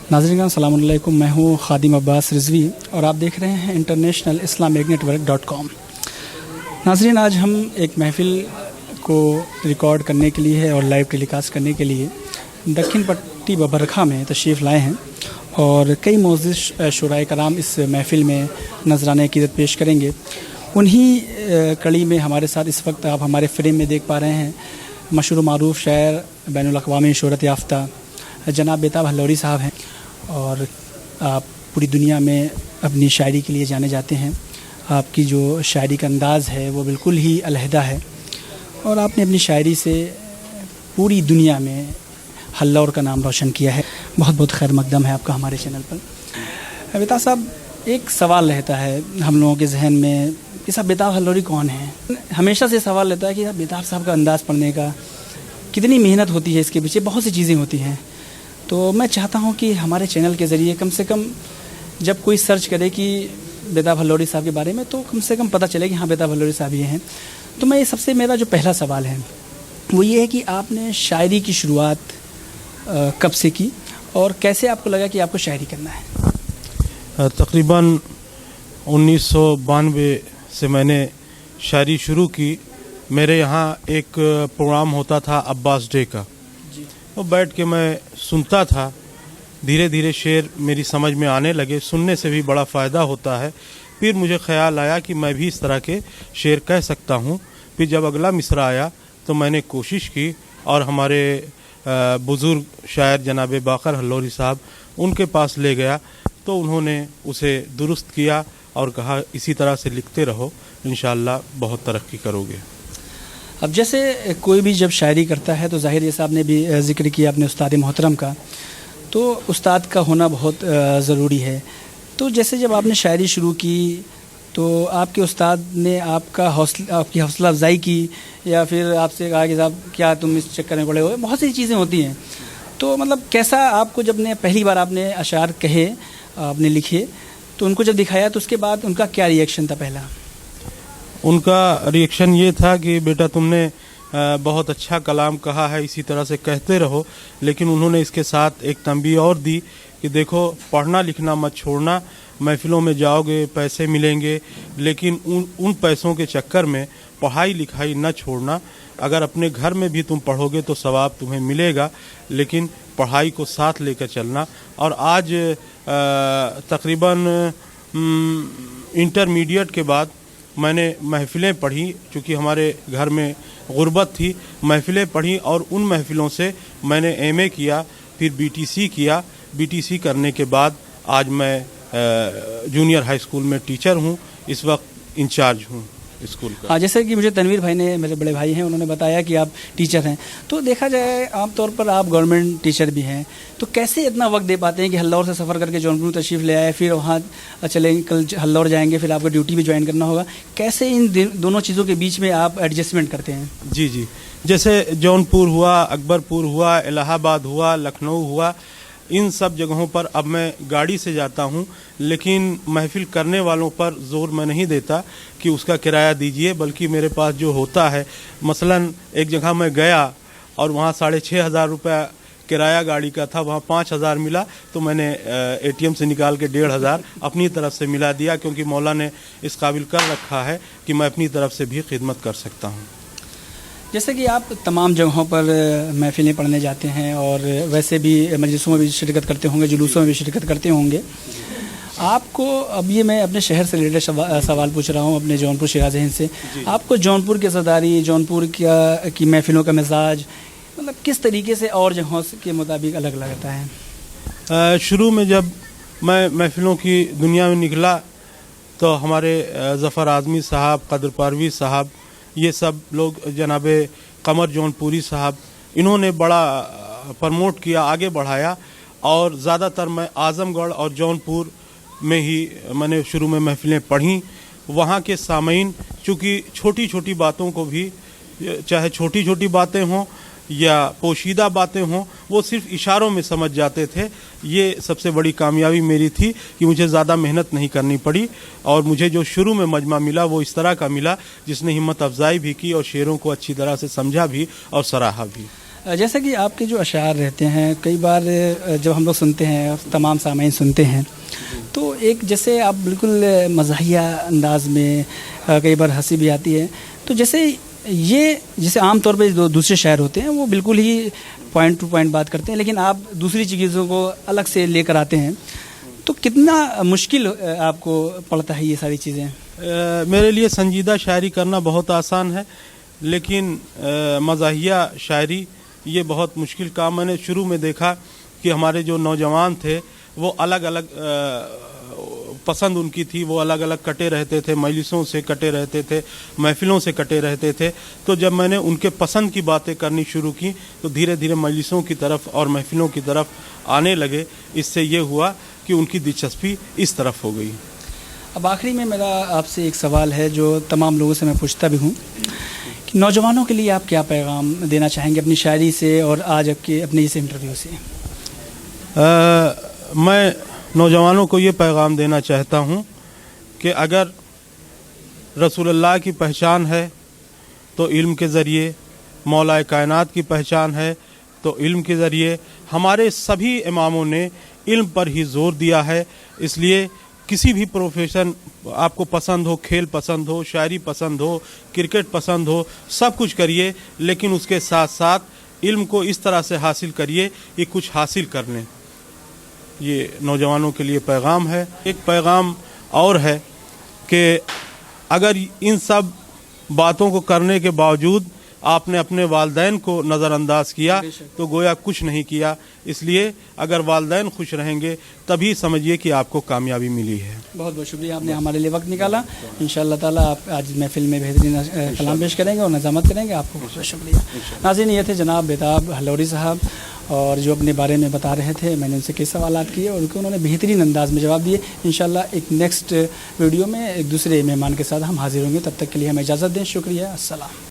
नाज़रीन अस्सलाम वालेकुम, मैं हूँ खादिम अब्बास रिजवी और आप देख रहे हैं इंटरनेशनल इस्लामिक नेटवर्क.com। नाज़रीन, आज हम एक महफ़िल को रिकॉर्ड करने के लिए और लाइव टेलीकास्ट करने के लिए दक्षिण पट्टी बबरखा में तशरीफ़ लाए हैं और कई मोअज़्ज़िज़ शुराए कराम इस महफ़िल में नज़राने अक़ीदत पेश करेंगे। उन्हीं कड़ी में हमारे साथ इस वक्त आप हमारे फ्रेम में देख पा रहे हैं मशहूर मारूफ़ शायर बैनुल अक़वामी शोहरत याफ़्ता जनाब बेताब हल्लौरी साहब हैं और आप पूरी दुनिया में अपनी शायरी के लिए जाने जाते हैं। आपकी जो शायरी का अंदाज़ है वो बिल्कुल ही अलहदा है और आपने अपनी शायरी से पूरी दुनिया में हल्लौर का नाम रोशन किया है। बहुत बहुत खैर मकदम है आपका हमारे चैनल पर। बेताब साहब, एक सवाल रहता है हम लोगों के जहन में कि साहब बेताब हल्लौरी कौन है। हमेशा से सवाल रहता है कि बेताब साहब का अंदाज़ पढ़ने का कितनी मेहनत होती है, इसके पीछे बहुत सी चीज़ें होती हैं। तो मैं चाहता हूं कि हमारे चैनल के ज़रिए कम से कम जब कोई सर्च करे कि बेताब हल्लौरी साहब के बारे में तो कम से कम पता चले कि हाँ बेताब हल्लौरी साहब ये हैं। तो मैं सबसे मेरा जो पहला सवाल है वो ये है कि आपने शायरी की शुरुआत कब से की और कैसे आपको लगा कि आपको शायरी करना है? तकरीबन 1992 से मैंने शायरी शुरू की। मेरे यहाँ एक प्रोग्राम होता था अब्बास डे का, तो बैठ के मैं सुनता था। धीरे धीरे शेर मेरी समझ में आने लगे, सुनने से भी बड़ा फ़ायदा होता है। फिर मुझे ख़्याल आया कि मैं भी इस तरह के शेर कह सकता हूँ। फिर जब अगला मिसरा आया तो मैंने कोशिश की और हमारे बुज़ुर्ग शायर जनाब बाकर हल्लौरी साहब उनके पास ले गया तो उन्होंने उसे दुरुस्त किया और कहा इसी तरह से लिखते रहो, इंशाअल्लाह बहुत तरक्की करोगे। अब जैसे कोई भी जब शायरी करता है तो ज़ाहिर जैसा आपने भी ज़िक्र किया अपने उस्ताद मोहतरम का, तो उस्ताद का होना बहुत ज़रूरी है। तो जैसे जब आपने शायरी शुरू की तो आपके उस्ताद ने आपकी हौसला अफजाई की या फिर आपसे कहा कि साहब क्या तुम इस चक्कर में पड़े हो? बहुत सी चीज़ें होती हैं। तो मतलब कैसा आपको जब ने पहली बार आपने अशार कहे, आपने लिखे, तो उनको जब दिखाया तो उसके बाद उनका क्या रिएक्शन था? पहला उनका रिएक्शन ये था कि बेटा तुमने बहुत अच्छा कलाम कहा है, इसी तरह से कहते रहो। लेकिन उन्होंने इसके साथ एक तंबीह और दी कि देखो पढ़ना लिखना मत छोड़ना, महफिलों में जाओगे पैसे मिलेंगे लेकिन उन पैसों के चक्कर में पढ़ाई लिखाई न छोड़ना। अगर अपने घर में भी तुम पढ़ोगे तो सवाब तुम्हें मिलेगा, लेकिन पढ़ाई को साथ लेकर चलना। और आज तकरीबन इंटरमीडिएट के बाद मैंने महफिलें पढ़ी, चूँकि हमारे घर में गुर्बत थी। महफिलें पढ़ी और उन महफिलों से मैंने एमए किया, फिर बीटीसी किया। बीटीसी करने के बाद आज मैं जूनियर हाई स्कूल में टीचर हूँ, इस वक्त इंचार्ज हूँ स्कूल का। हाँ, जैसे कि मुझे तनवीर भाई ने, मेरे बड़े भाई हैं, उन्होंने बताया कि आप टीचर हैं। तो देखा जाए आमतौर पर आप गवर्नमेंट टीचर भी हैं, तो कैसे इतना वक्त दे पाते हैं कि हल्लौर से सफ़र करके जौनपुर तशरीफ़ ले आए, फिर वहाँ चलेंगे, कल हल्लौर जाएंगे, फिर आपको ड्यूटी भी ज्वाइन करना होगा। कैसे इन दोनों चीज़ों के बीच में आप एडजस्टमेंट करते हैं? जी, जैसे जौनपुर हुआ, अकबरपुर हुआ, इलाहाबाद हुआ, लखनऊ हुआ, इन सब जगहों पर अब मैं गाड़ी से जाता हूं। लेकिन महफिल करने वालों पर जोर मैं नहीं देता कि उसका किराया दीजिए, बल्कि मेरे पास जो होता है, मसलन एक जगह मैं गया और वहाँ 6,500 रुपया किराया गाड़ी का था, वहाँ 5,000 मिला तो मैंने एटीएम से निकाल के 1,500 अपनी तरफ से मिला दिया, क्योंकि मौला ने इस काबिल कर रखा है कि मैं अपनी तरफ से भी खिदमत कर सकता हूँ। जैसे कि आप तमाम जगहों पर महफिलें पढ़ने जाते हैं और वैसे भी मजलिसों में भी शिरकत करते होंगे, जुलूसों में भी शिरकत करते होंगे। आपको अब ये मैं अपने शहर से रिलेटेड सवाल पूछ रहा हूँ, अपने जौनपुर शिराज़ हिंद से। आपको जौनपुर की ज़रदारी, जौनपुर की महफिलों का मिजाज मतलब किस तरीके से और जगहों के मुताबिक अलग लगता है? शुरू में जब मैं महफिलों की दुनिया में निकला तो हमारे ज़फ़र आज़मी साहब, कदर परवीज़ साहब, ये सब लोग, जनाबे कमर जौनपुरी साहब, इन्होंने बड़ा प्रमोट किया, आगे बढ़ाया। और ज़्यादातर मैं आज़मगढ़ और जौनपुर में ही मैंने शुरू में महफिलें पढ़ी। वहाँ के सामीन चूँकि छोटी छोटी बातों को भी, चाहे छोटी छोटी बातें हों या पोशीदा बातें हों, वो सिर्फ इशारों में समझ जाते थे। ये सबसे बड़ी कामयाबी मेरी थी कि मुझे ज़्यादा मेहनत नहीं करनी पड़ी और मुझे जो शुरू में मजमा मिला वो इस तरह का मिला जिसने हिम्मत अफजाई भी की और शेरों को अच्छी तरह से समझा भी और सराहा भी। جیسا کہ آپ کے جو اشعار رہتے ہیں کئی بار جب ہم لوگ سنتے ہیں تمام سامعین سنتے ہیں تو ایک جیسے آپ بالکل مزاحیہ انداز میں کئی بار ہنسی بھی آتی ہے، تو جیسے عام طور پہ جو دوسرے شاعر ہوتے ہیں وہ بالکل ہی پوائنٹ ٹو پوائنٹ بات کرتے ہیں، لیکن آپ دوسری چیزوں کو الگ سے لے کر آتے ہیں، تو کتنا مشکل آپ کو پڑتا ہے یہ ساری چیزیں؟ میرے لیے سنجیدہ شاعری کرنا بہت آسان ہے، لیکن مزاحیہ شاعری یہ بہت مشکل کام. میں نے شروع میں دیکھا کہ ہمارے جو نوجوان تھے وہ الگ الگ پسند ان کی تھی، وہ الگ الگ کٹے رہتے تھے، مجلسوں سے کٹے رہتے تھے، محفلوں سے کٹے رہتے تھے. تو جب میں نے ان کے پسند کی باتیں کرنی شروع کی تو دھیرے دھیرے مجلسوں کی طرف اور محفلوں کی طرف آنے لگے. اس سے یہ ہوا کہ ان کی دلچسپی اس طرف ہو گئی. اب آخری میں میرا آپ سے ایک سوال ہے جو تمام لوگوں سے میں پوچھتا بھی ہوں کہ نوجوانوں کے لیے آپ کیا پیغام دینا چاہیں گے اپنی شاعری سے اور آج اپنے اس انٹرویو سے؟ میں نوجوانوں کو یہ پیغام دینا چاہتا ہوں کہ اگر رسول اللہ کی پہچان ہے تو علم کے ذریعے، مولا کائنات کی پہچان ہے تو علم کے ذریعے. ہمارے سبھی اماموں نے علم پر ہی زور دیا ہے. اس لیے کسی بھی پروفیشن آپ کو پسند ہو، کھیل پسند ہو، شاعری پسند ہو، کرکٹ پسند ہو، سب کچھ کریے، لیکن اس کے ساتھ ساتھ علم کو اس طرح سے حاصل کریے کہ کچھ حاصل کر لیں. یہ نوجوانوں کے لیے پیغام ہے. ایک پیغام اور ہے کہ اگر ان سب باتوں کو کرنے کے باوجود آپ نے اپنے والدین کو نظر انداز کیا تو گویا کچھ نہیں کیا. اس لیے اگر والدین خوش رہیں گے تبھی سمجھیے کہ آپ کو کامیابی ملی ہے. بہت بہت شکریہ، آپ نے ہمارے لیے وقت نکالا. انشاءاللہ تعالیٰ آپ آج محفل میں بہترین کلام پیش کریں گے اور نظامت کریں گے. آپ کو بہت شکریہ. ناظرین، یہ تھے جناب بیتاب ہلوری صاحب، اور جو اپنے بارے میں بتا رہے تھے. میں نے ان سے کئی سوالات کیے اور انہوں نے بہترین انداز میں جواب دیے. انشاءاللہ ایک نیکسٹ ویڈیو میں ایک دوسرے مہمان کے ساتھ ہم حاضر ہوں گے. تب تک کے لیے ہمیں اجازت دیں. شکریہ. السلام.